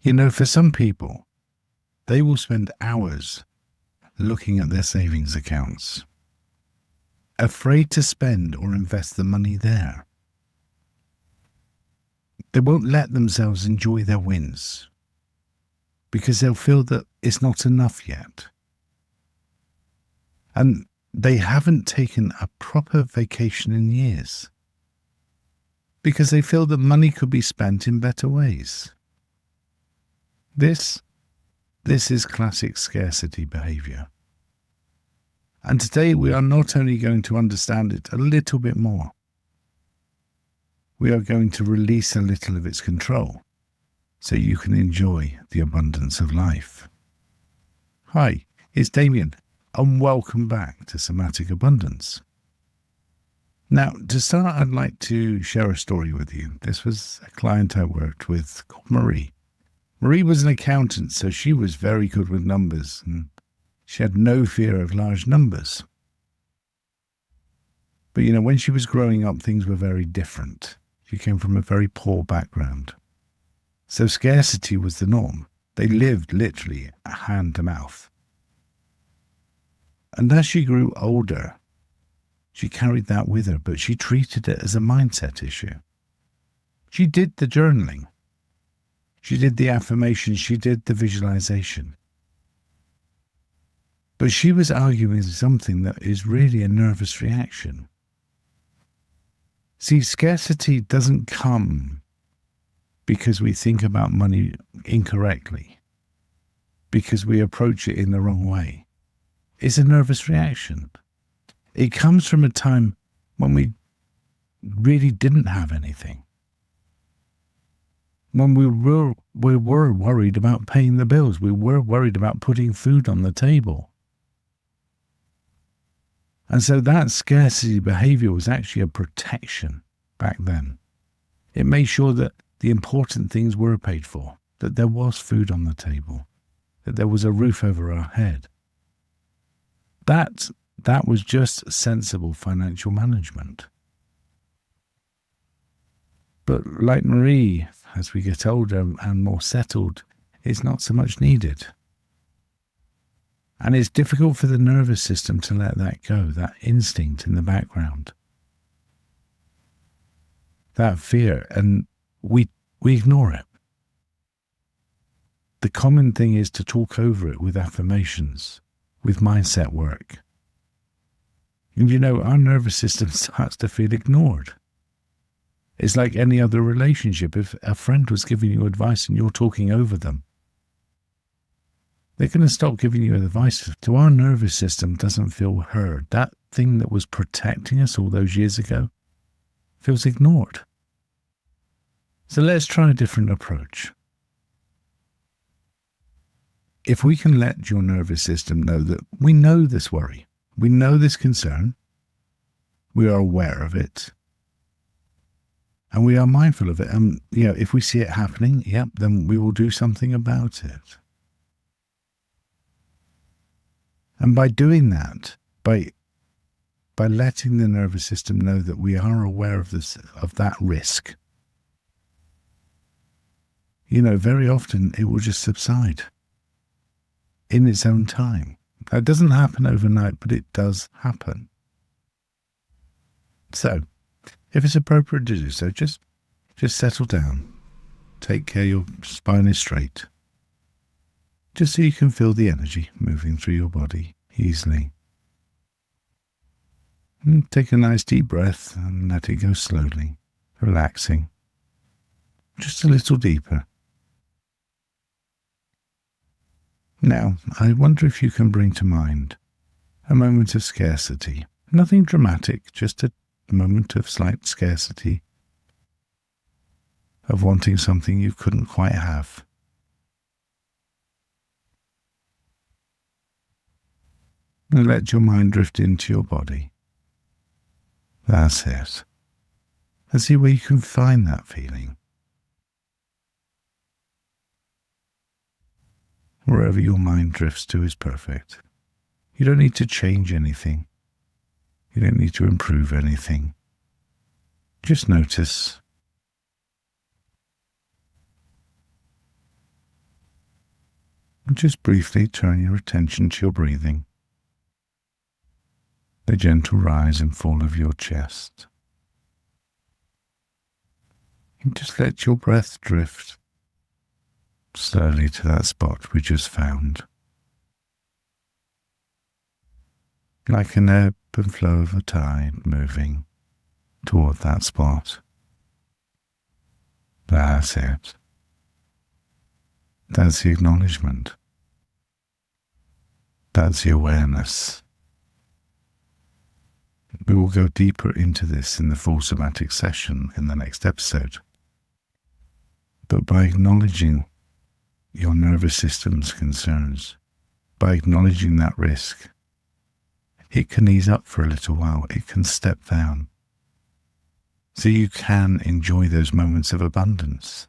For some people, they will spend hours looking at their savings accounts, afraid to spend or invest the money there. They won't let themselves enjoy their wins because they'll feel that it's not enough yet. And they haven't taken a proper vacation in years because they feel that money could be spent in better ways. This is classic scarcity behavior. And today we are not only going to understand it a little bit more, we are going to release a little of its control so you can enjoy the abundance of life. Hi, it's Damien, and welcome back to Somatic Abundance. Now, to start, I'd like to share a story with you. This was a client I worked with called Marie. Marie was an accountant, so she was very good with numbers, and she had no fear of large numbers. But when she was growing up, things were very different. She came from a very poor background. So scarcity was the norm. They lived literally hand to mouth. And as she grew older, she carried that with her, but she treated it as a mindset issue. She did the journaling. She did the affirmations. She did the visualization. But she was arguing something that is really a nervous reaction. See, scarcity doesn't come because we think about money incorrectly, because we approach it in the wrong way. It's a nervous reaction. It comes from a time when we really didn't have anything. When we were worried about paying the bills. We were worried about putting food on the table. And so that scarcity behavior was actually a protection back then. It made sure that the important things were paid for, that there was food on the table, that there was a roof over our head. That was just sensible financial management. But like Marie, as we get older and more settled, it's not so much needed. And it's difficult for the nervous system to let that go, that instinct in the background. That fear, and we ignore it. The common thing is to talk over it with affirmations, with mindset work. And our nervous system starts to feel ignored. It's like any other relationship. If a friend was giving you advice and you're talking over them, they're going to stop giving you advice. So our nervous system doesn't feel heard. That thing that was protecting us all those years ago feels ignored. So let's try a different approach. If we can let your nervous system know that we know this worry, we know this concern, we are aware of it, and we are mindful of it. And, if we see it happening, then we will do something about it. And by doing that, by letting the nervous system know that we are aware of that risk, very often it will just subside in its own time. It doesn't happen overnight, but it does happen. So, if it's appropriate to do so, just settle down. Take care your spine is straight. Just so you can feel the energy moving through your body easily. And take a nice deep breath and let it go slowly, relaxing. Just a little deeper. Now, I wonder if you can bring to mind a moment of scarcity. Nothing dramatic, just a moment of slight scarcity, of wanting something you couldn't quite have. And let your mind drift into your body. That's it. And see where you can find that feeling. Wherever your mind drifts to is perfect. You don't need to change anything. You don't need to improve anything. Just notice. And just briefly turn your attention to your breathing, the gentle rise and fall of your chest. And just let your breath drift slowly to that spot we just found. Like an ebb and flow of a tide moving toward that spot. That's it. That's the acknowledgement. That's the awareness. We will go deeper into this in the full somatic session in the next episode. But by acknowledging your nervous system's concerns, by acknowledging that risk, it can ease up for a little while. It can step down. So you can enjoy those moments of abundance.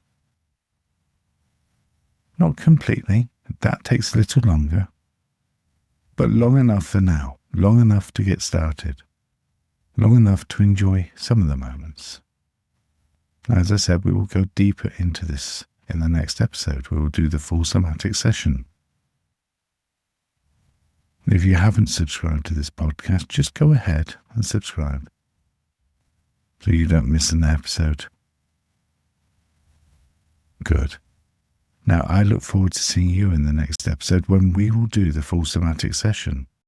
Not completely. That takes a little longer. But long enough for now. Long enough to get started. Long enough to enjoy some of the moments. As I said, we will go deeper into this in the next episode. We will do the full somatic session. If you haven't subscribed to this podcast, just go ahead and subscribe so you don't miss an episode. Good. Now, I look forward to seeing you in the next episode when we will do the full somatic session.